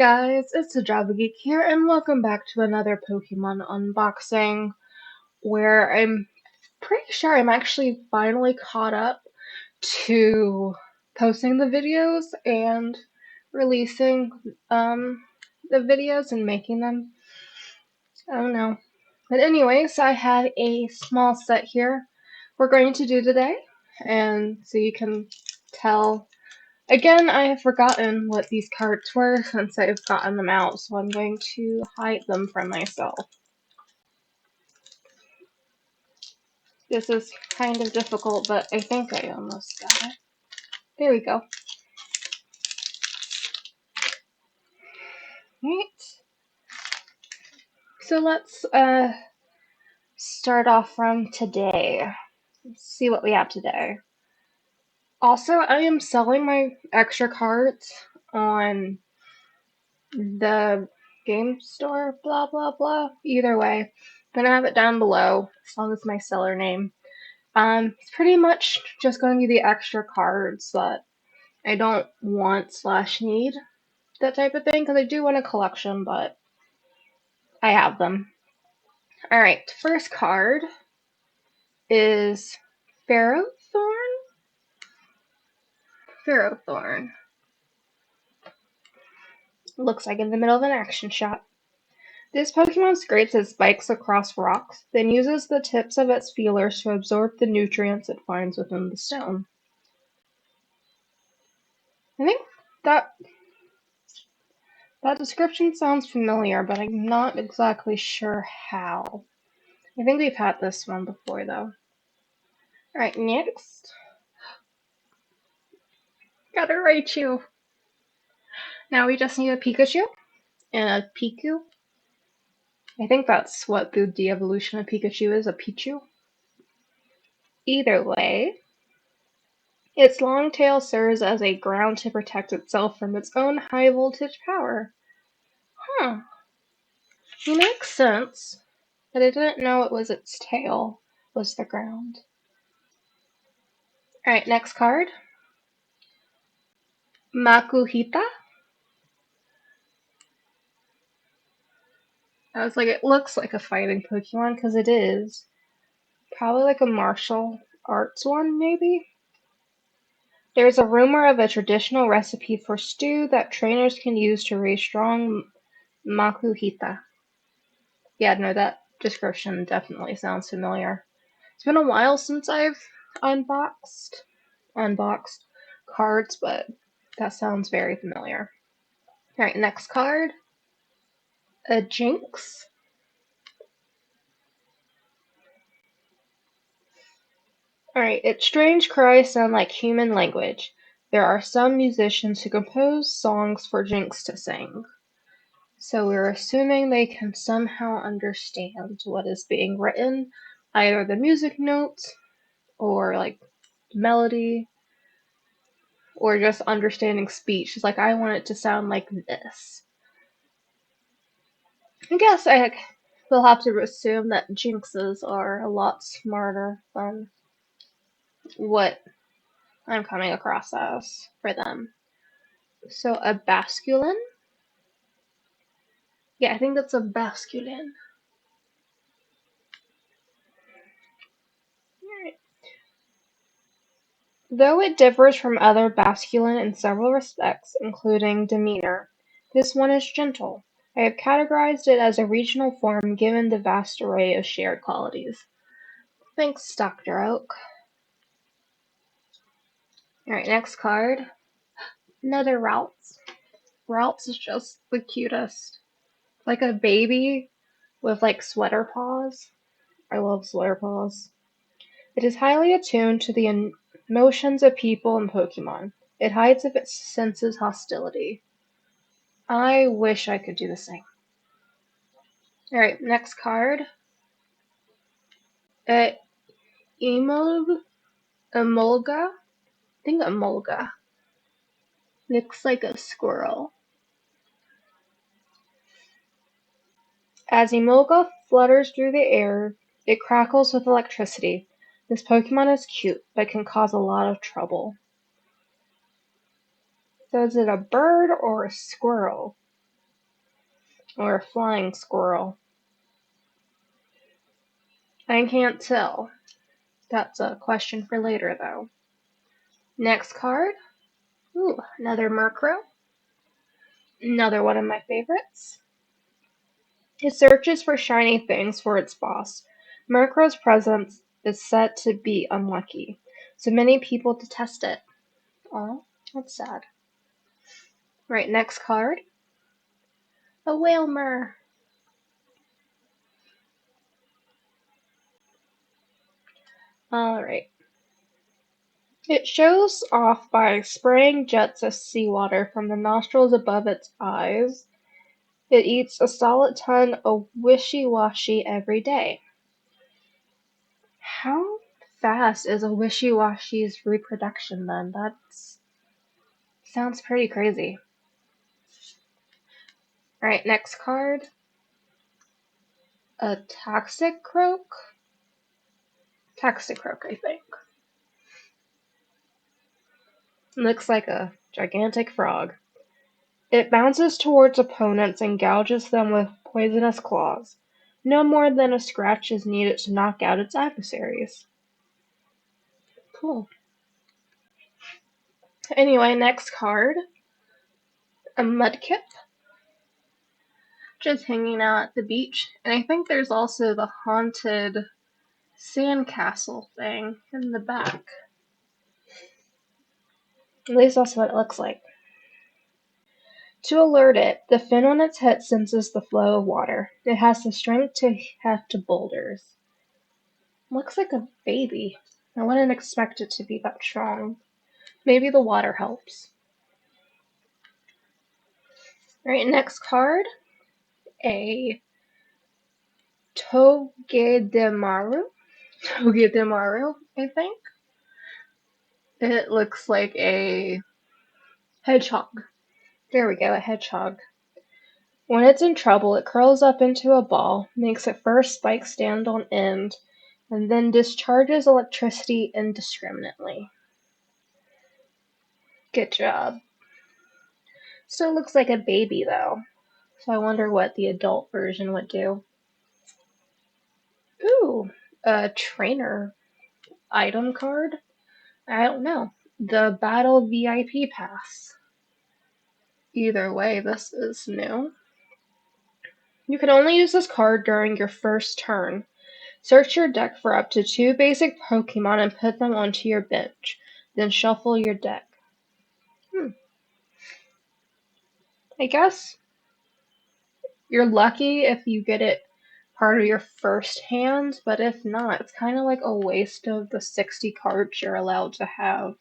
guys, it's the Drabble Geek here, and welcome back to another Pokemon unboxing, where I'm pretty sure I'm actually finally caught up to posting the videos and releasing the videos and making them. I don't know. But anyways, I have a small set here we're going to do today, and so you can tell. Again, I have forgotten what these cards were since I've gotten them out, so I'm going to hide them from myself. This is kind of difficult, but I think I almost got it. There we go. Right. So let's start off from today. Let's see what we have today. Also, I am selling my extra cards on the game store, blah blah blah. Either way, I'm gonna have it down below as long as my seller name. It's pretty much just going to be the extra cards that I don't want / need, that type of thing, because I do want a collection, but I have them. Alright, first card is Ferrothorn? Ferrothorn. Looks like in the middle of an action shot. This Pokemon scrapes its spikes across rocks, then uses the tips of its feelers to absorb the nutrients it finds within the stone. I think that description sounds familiar, but I'm not exactly sure how. I think we've had this one before, though. Alright, next. Got it right, you. Now we just need a Pikachu and a Piku. I think that's what the de-evolution of Pikachu is, a Pichu. Either way, its long tail serves as a ground to protect itself from its own high voltage power. Huh. It makes sense, but I didn't know it was its tail was the ground. Alright, next card. Makuhita. I was like, it looks like a fighting Pokemon, because it is. Probably like a martial arts one, maybe? There's a rumor of a traditional recipe for stew that trainers can use to raise strong Makuhita. Yeah, no, that description definitely sounds familiar. It's been a while since I've unboxed cards, but that sounds very familiar. Alright, next card. A Jinx. Alright, its strange cries sound like human language. There are some musicians who compose songs for Jinx to sing. So we're assuming they can somehow understand what is being written, either the music notes, or like melody, or just understanding speech. It's like, I want it to sound like this. I guess we'll have to assume that Jinxes are a lot smarter than what I'm coming across as for them. So a Basculin? Yeah, I think that's a Basculin. Alright. Though it differs from other Basculin in several respects, including demeanor, this one is gentle. I have categorized it as a regional form given the vast array of shared qualities. Thanks, Dr. Oak. Alright, next card. Another Ralts. Ralts is just the cutest. Like a baby with like sweater paws. I love sweater paws. It is highly attuned to the emotions of people and Pokemon. It hides if it senses hostility. I wish I could do the same. Alright, next card. Emolga? I think Emolga. Looks like a squirrel. As Emolga flutters through the air, it crackles with electricity. This Pokemon is cute, but can cause a lot of trouble. So is it a bird or a squirrel? or a flying squirrel? I can't tell. That's a question for later, though. Next card. Ooh, another Murkrow. Another one of my favorites. It searches for shiny things for its boss. Murkrow's presence is said to be unlucky, so many people detest it. Oh, that's sad. Right, next card. A Whalmer. Alright. It shows off by spraying jets of seawater from the nostrils above its eyes. It eats a solid ton of wishy-washy every day. How fast is a wishy-washy's reproduction then? That sounds pretty crazy. Alright, next card. A Toxicroak? Toxicroak, I think. Looks like a gigantic frog. It bounces towards opponents and gouges them with poisonous claws. No more than a scratch is needed to knock out its adversaries. Cool. Anyway, next card. A Mudkip. Just hanging out at the beach. And I think there's also the haunted sandcastle thing in the back. At least that's what it looks like. To alert it, the fin on its head senses the flow of water. It has the strength to heft boulders. Looks like a baby. I wouldn't expect it to be that strong. Maybe the water helps. Alright, next card. A Togedemaru. Togedemaru, I think. It looks like a hedgehog. There we go, a hedgehog. When it's in trouble, it curls up into a ball, makes its first spike stand on end, and then discharges electricity indiscriminately. Good job. Still looks like a baby, though, so I wonder what the adult version would do. Ooh, a trainer item card? I don't know. The Battle VIP Pass. Either way, this is new. You can only use this card during your first turn. Search your deck for up to 2 basic Pokémon and put them onto your bench. Then shuffle your deck. I guess you're lucky if you get it part of your first hand, but if not, it's kind of like a waste of the 60 cards you're allowed to have.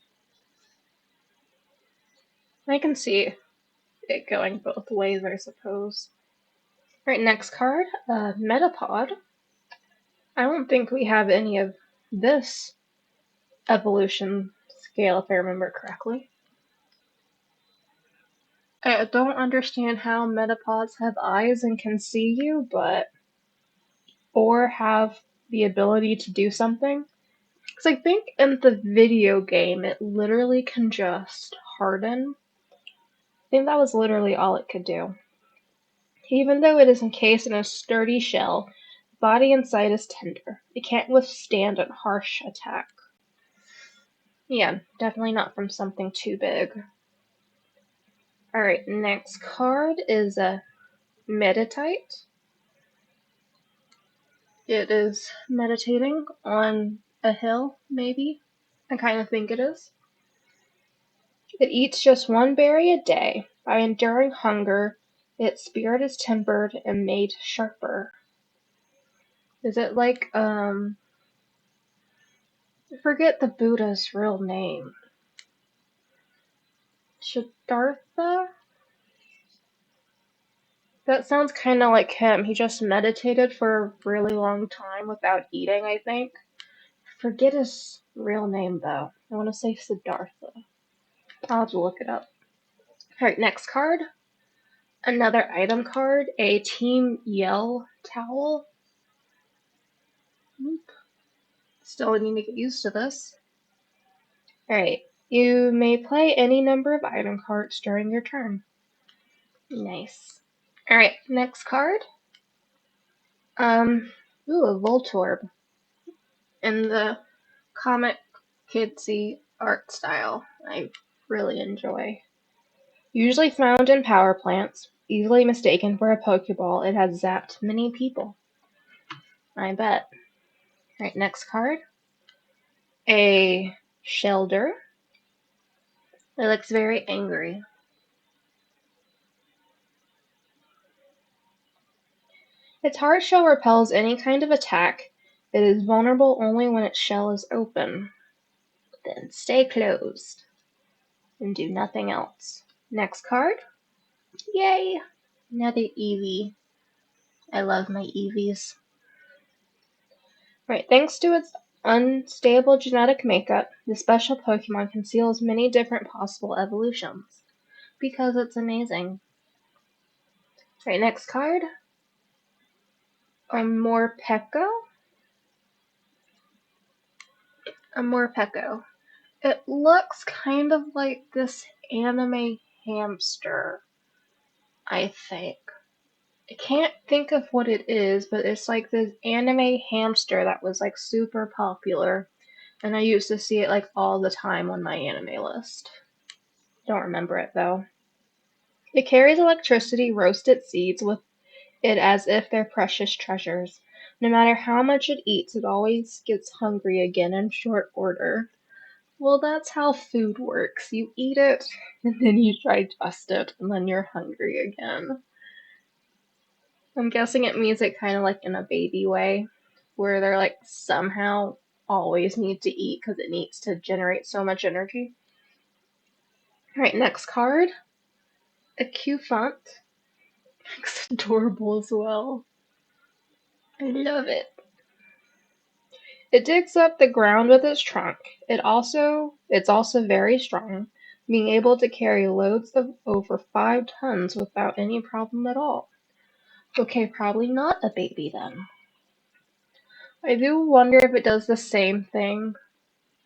I can see it going both ways, I suppose. Alright, next card, Metapod. I don't think we have any of this evolution scale, if I remember correctly. I don't understand how metapods have eyes and can see you, or have the ability to do something. Because I think in the video game, it literally can just harden. I think that was literally all it could do. Even though it is encased in a sturdy shell, the body inside is tender. It can't withstand a harsh attack. Yeah, definitely not from something too big. Alright, next card is a Meditite. It is meditating on a hill, maybe. I kind of think it is. It eats just 1 berry a day. By enduring hunger, its spirit is tempered and made sharper. Is it like, I forget the Buddha's real name. Siddhartha? That sounds kind of like him. He just meditated for a really long time without eating, I think. Forget his real name, though. I want to say Siddhartha. I'll have to look it up. Alright, next card. Another item card, a Team Yell towel. Still need to get used to this. Alright, you may play any number of item cards during your turn. Nice. Alright, next card. A Voltorb in the comic kidsy art style. I really enjoy. Usually found in power plants, easily mistaken for a Pokeball, it has zapped many people. I bet. Alright, next card. A Shelder. It looks very angry. Its hard shell repels any kind of attack. It is vulnerable only when its shell is open. Then stay closed and do nothing else. Next card. Yay! Another Eevee. I love my Eevees. Right, thanks to its unstable genetic makeup, the special Pokemon conceals many different possible evolutions. Because it's amazing. Right, next card. A Morpeko. A Morpeko. It looks kind of like this anime hamster, I think. I can't think of what it is, but it's like this anime hamster that was like super popular. And I used to see it like all the time on my anime list. Don't remember it though. It carries electricity roasted seeds with it as if they're precious treasures. No matter how much it eats, it always gets hungry again in short order. Well, that's how food works. You eat it, and then you digest it, and then you're hungry again. I'm guessing it means it kind of like in a baby way, where they're like somehow always need to eat because it needs to generate so much energy. Alright, next card. A Q-Font. Looks adorable as well. I love it. It digs up the ground with its trunk. It's also very strong, being able to carry loads of over 5 tons without any problem at all. Okay, probably not a baby then. I do wonder if it does the same thing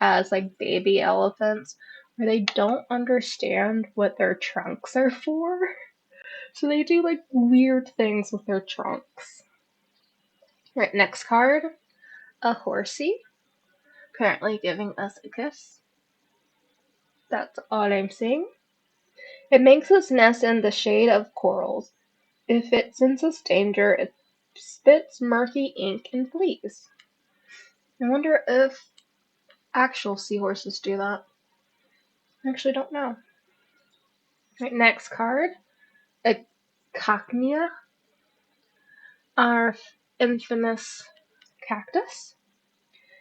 as like baby elephants, where they don't understand what their trunks are for. So they do like weird things with their trunks. Right, next card. A horsey. Currently giving us a kiss. That's all I'm saying. It makes its nest in the shade of corals. If it senses danger, it spits murky ink and flees. I wonder if actual seahorses do that. I actually don't know. Right, next card. A Cacnea, our infamous cactus.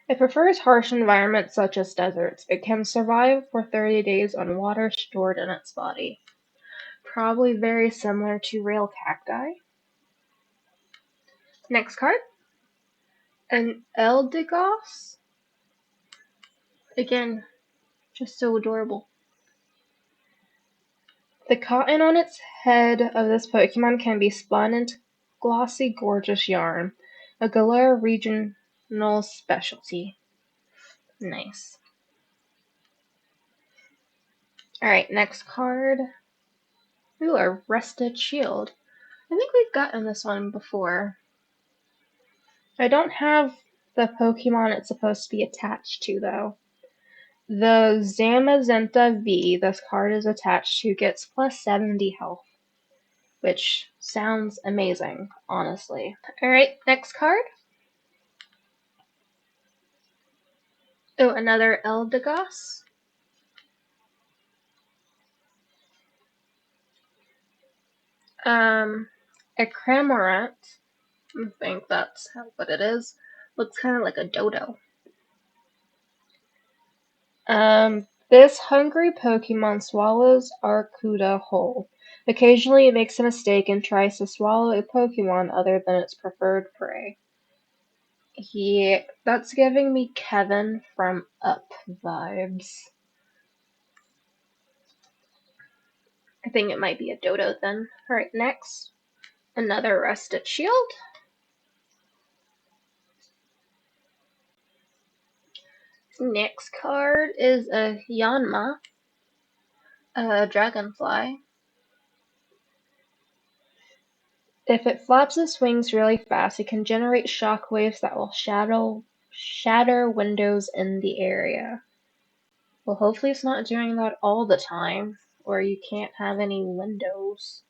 It prefers harsh environments such as deserts. It can survive for 30 days on water stored in its body. Probably very similar to real cacti. Next card. An Eldegoss. Again, just so adorable. The cotton on its head of this Pokemon can be spun into glossy, gorgeous yarn. A Galar regional specialty. Nice. Alright, next card. Ooh, a Rusted Shield. I think we've gotten this one before. I don't have the Pokemon it's supposed to be attached to, though. The Zamazenta V this card is attached to gets plus 70 health, which sounds amazing, honestly. Alright, next card. Oh, another Eldegoss. A Cramorant. I think that's what it is. Looks kind of like a dodo. This hungry Pokemon swallows Arcuda whole. Occasionally it makes a mistake and tries to swallow a Pokemon other than its preferred prey. Yeah, that's giving me Kevin from Up vibes. I think it might be a dodo then. Alright, next. Another Rusted Shield. Next card is a Yanma, a Dragonfly. If it flaps its wings really fast, it can generate shock waves that will shatter windows in the area. Well, hopefully it's not doing that all the time, or you can't have any windows.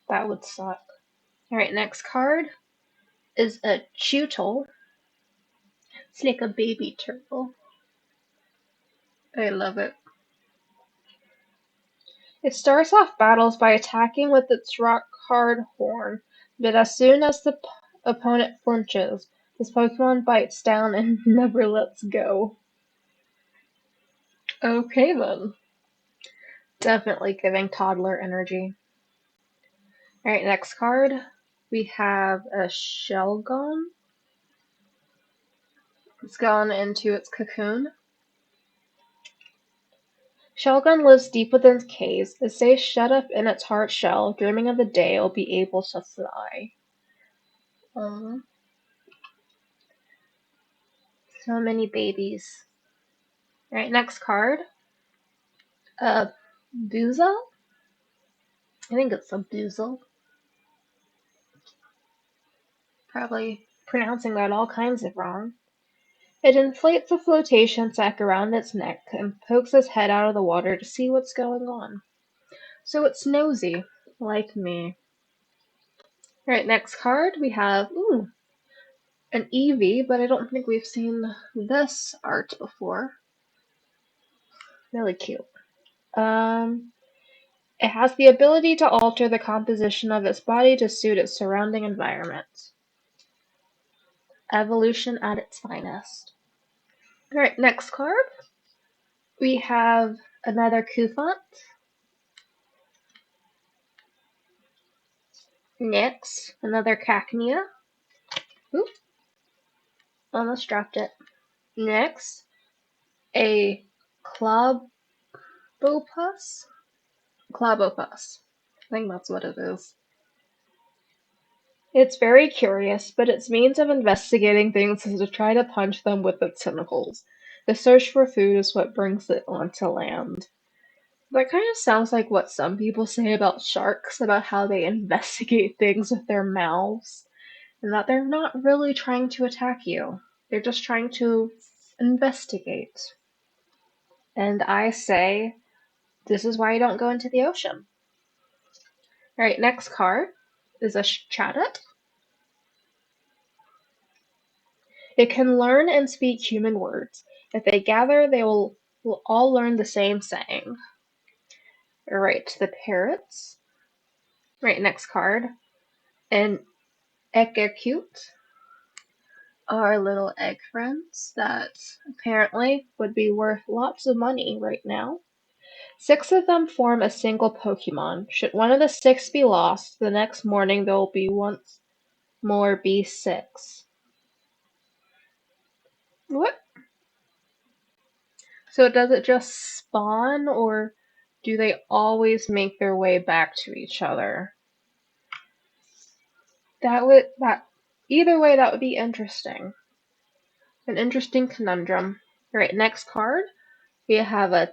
That would suck. Alright, next card is a Chewtle. It's like a baby turtle. I love it. It starts off battles by attacking with its rock-hard horn, but as soon as the opponent flinches, this Pokemon bites down and never lets go. Okay then. Definitely giving toddler energy. Alright, next card. We have a Shelgon. It's gone into its cocoon. Shelgon lives deep within its caves. It stays shut up in its hard shell, dreaming of the day it'll be able to fly. So many babies. Alright, next card. Buzel? I think it's a Buzel. Probably pronouncing that all kinds of wrong. It inflates a flotation sac around its neck and pokes its head out of the water to see what's going on. So it's nosy, like me. Alright, next card we have, an Eevee, but I don't think we've seen this art before. Really cute. It has the ability to alter the composition of its body to suit its surrounding environment. Evolution at its finest. Alright, next card. We have another Kufant. Next, another Cacnea. Oop, almost dropped it. Next, a Clobopus. Clobopus. I think that's what it is. It's very curious, but its means of investigating things is to try to punch them with its tentacles. The search for food is what brings it onto land. That kind of sounds like what some people say about sharks, about how they investigate things with their mouths, and that they're not really trying to attack you. They're just trying to investigate. And I say, this is why you don't go into the ocean. Alright, next card is a Chatot. It can learn and speak human words. If they gather, they will all learn the same saying. Alright, the parrots. Right, next card. And Ekecute. Our little egg friends that apparently would be worth lots of money right now. 6 of them form a single Pokemon. Should one of the 6 be lost, the next morning there will be once more be 6. What? So does it just spawn, or do they always make their way back to each other? Either way, that would be interesting. An interesting conundrum. Alright, next card. We have a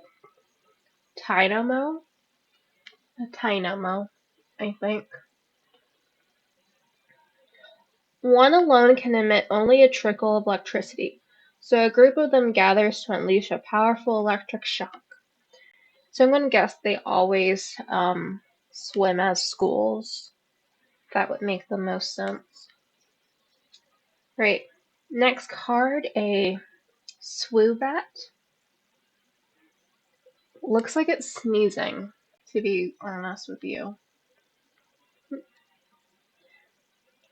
Tynamo. I think. One alone can emit only a trickle of electricity, so a group of them gathers to unleash a powerful electric shock. So I'm going to guess they always swim as schools. That would make the most sense. Right. Next card, a Swoobat. Looks like it's sneezing, to be honest with you.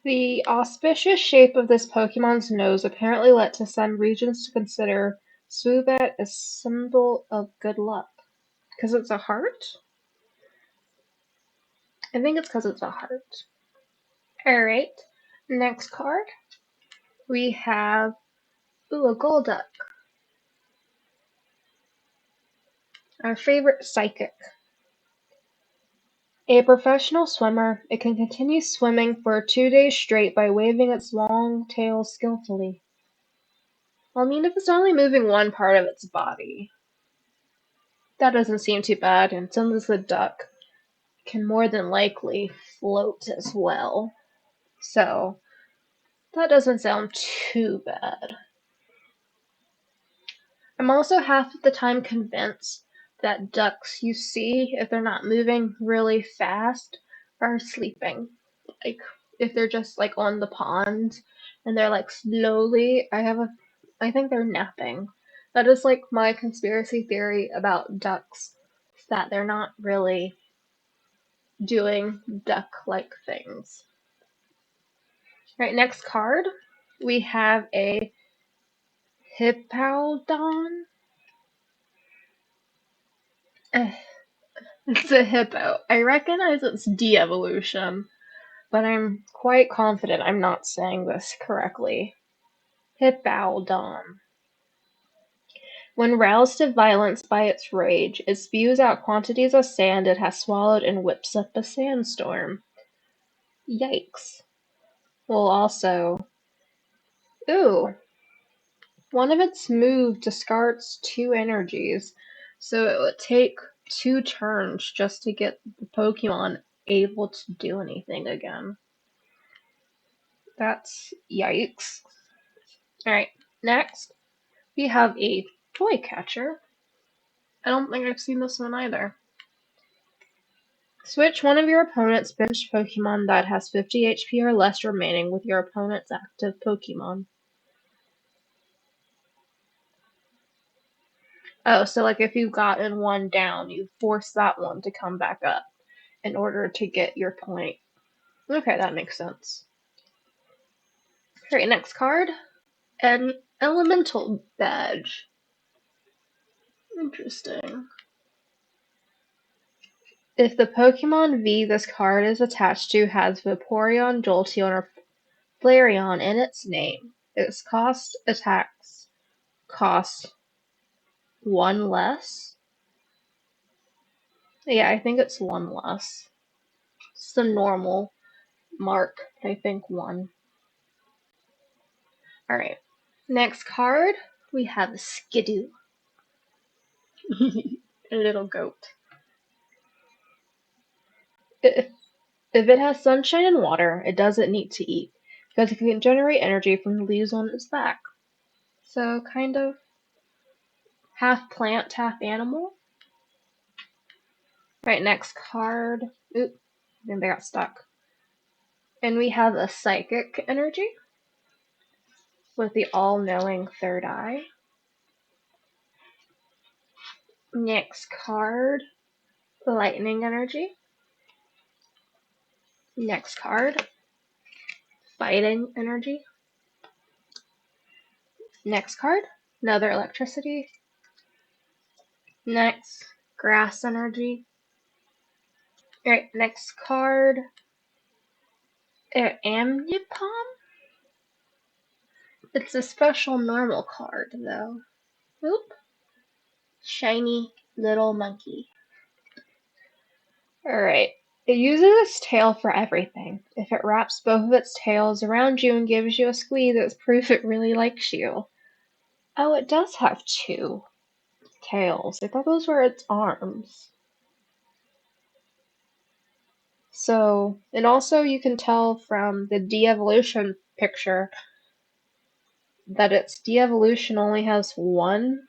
The auspicious shape of this Pokemon's nose apparently led to some regions to consider Swoobat a symbol of good luck. Because it's a heart? I think it's because it's a heart. Alright, next card. We have a Golduck. Our favorite psychic. A professional swimmer, it can continue swimming for 2 days straight by waving its long tail skillfully. Well, I mean, if it's only moving one part of its body, that doesn't seem too bad, and since it's a duck, can more than likely float as well. So that doesn't sound too bad. I'm also half the time convinced that ducks you see, if they're not moving really fast, are sleeping. Like, if they're just like on the pond and they're like slowly, I think they're napping. That is like my conspiracy theory about ducks, that they're not really doing duck-like things. Right, next card, we have a Hippowdon. It's a hippo. I recognize it's de-evolution, but I'm quite confident I'm not saying this correctly. Hippowdon. When roused to violence by its rage, it spews out quantities of sand it has swallowed and whips up a sandstorm. Yikes. Well, also, ooh, one of its moves discards 2 energies, so it would take 2 turns just to get the Pokemon able to do anything again. That's yikes. Alright, next we have a toy catcher. I don't think I've seen this one either. Switch one of your opponent's benched Pokemon that has 50 HP or less remaining with your opponent's active Pokemon. Oh, so like if you've gotten one down, you force that one to come back up in order to get your point. Okay, that makes sense. Alright, next card. An Elemental Badge. Interesting. If the Pokemon V this card is attached to has Vaporeon, Jolteon, or Flareon in its name, its attacks cost 1 less. Yeah, I think it's 1 less. It's the normal mark, I think 1. Alright. Next card, we have Skidoo. A little goat. If it has sunshine and water, it doesn't need to eat, because it can generate energy from the leaves on its back. So, kind of half plant, half animal. Right, next card. Oop, I think they got stuck. And we have a Psychic Energy with the all-knowing third eye. Next card, Lightning Energy. Next card, Fighting Energy. Next card, another Electricity. Next, Grass Energy. Alright, next card, Amnipom? It's a special normal card, though. Oop. Shiny little monkey. Alright. It uses its tail for everything. If it wraps both of its tails around you and gives you a squeeze, it's proof it really likes you. Oh, it does have 2 tails. I thought those were its arms. So, and also you can tell from the de-evolution picture that its de-evolution only has 1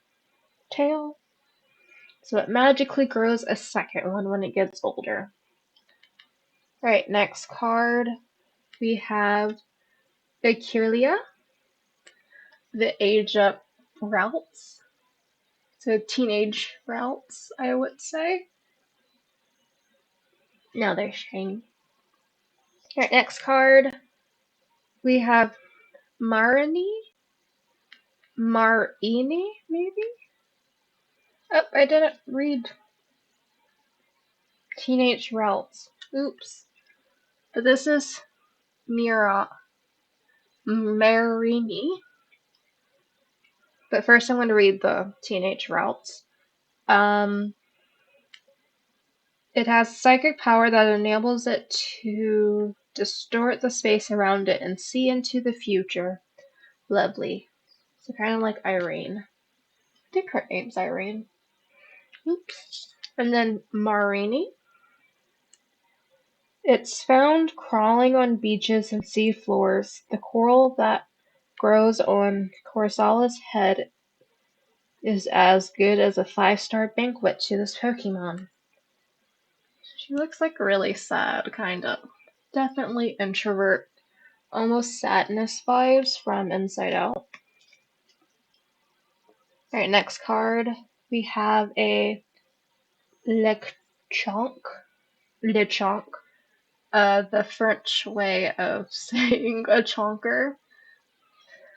tail. So it magically grows a second one when it gets older. Alright, next card. We have Vicurlia, the age up routes. So teenage routes, I would say. Now they're shiny. Alright, next card. We have Marini? Maybe? Oh, I didn't read teenage routes. Oops. But this is Marini. But first I'm going to read the teenage routes. It has psychic power that enables it to distort the space around it and see into the future. Lovely. So kind of like Irene. I think her name's Irene. Oops. And then Marini. It's found crawling on beaches and sea floors. The coral that grows on Corsala's head is as good as a five-star banquet to this Pokemon. She looks like really sad, kind of. Definitely introvert, almost sadness vibes from Inside Out. Alright, next card. We have a Lechonk. Lechonk. The French way of saying a chonker,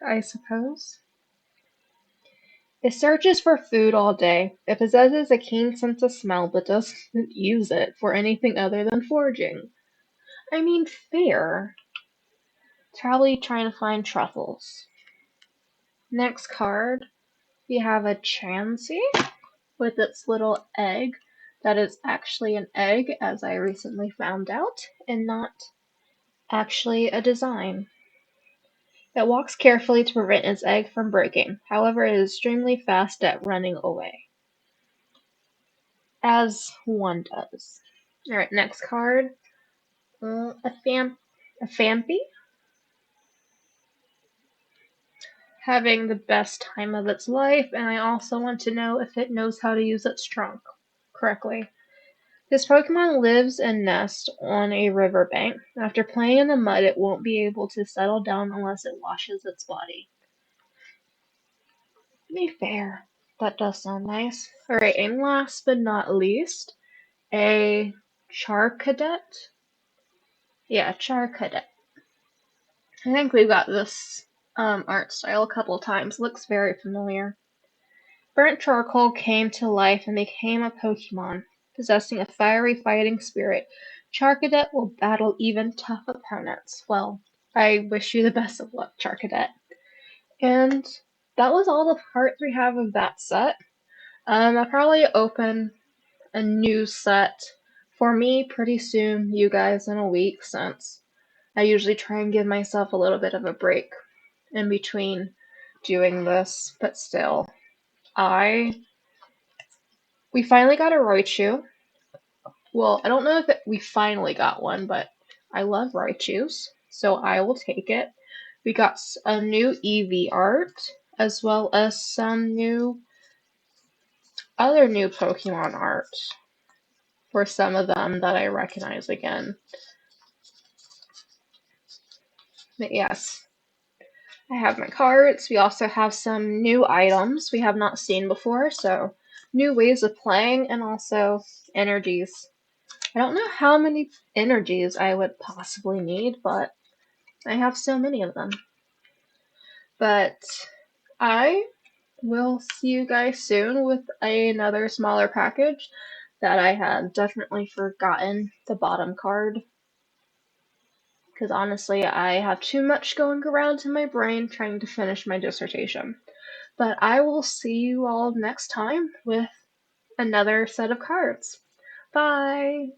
I suppose. It searches for food all day. It possesses a keen sense of smell but doesn't use it for anything other than foraging. I mean, fair. It's probably trying to find truffles. Next card, we have a Chansey with its little egg that is actually an egg, as I recently found out, and not actually a design. It walks carefully to prevent its egg from breaking. However, it is extremely fast at running away. As one does. Alright, next card. A Phanpy. Having the best time of its life, and I also want to know if it knows how to use its trunk correctly. This Pokemon lives and nests on a riverbank. After playing in the mud, it won't be able to settle down unless it washes its body. To be fair, that does sound nice. Alright, and last but not least, a Charcadet. Yeah, Charcadet. I think we've got this art style a couple times. Looks very familiar. Burnt charcoal came to life and became a Pokemon, possessing a fiery fighting spirit. Charcadet will battle even tough opponents. Well, I wish you the best of luck, Charcadet. And that was all the cards we have of that set. I'll probably open a new set for me pretty soon, you guys, in a week, since I usually try and give myself a little bit of a break in between doing this, but still, we finally got a Raichu. Well, I don't know if we finally got one, but I love Raichus, so I will take it. We got a new Eevee art, as well as some other new Pokemon art for some of them that I recognize again. But yes, I have my cards. We also have some new items we have not seen before, so new ways of playing and also energies. I don't know how many energies I would possibly need, but I have so many of them. But I will see you guys soon with another smaller package that I had definitely forgotten the bottom card. Because honestly, I have too much going around in my brain trying to finish my dissertation. But I will see you all next time with another set of cards. Bye!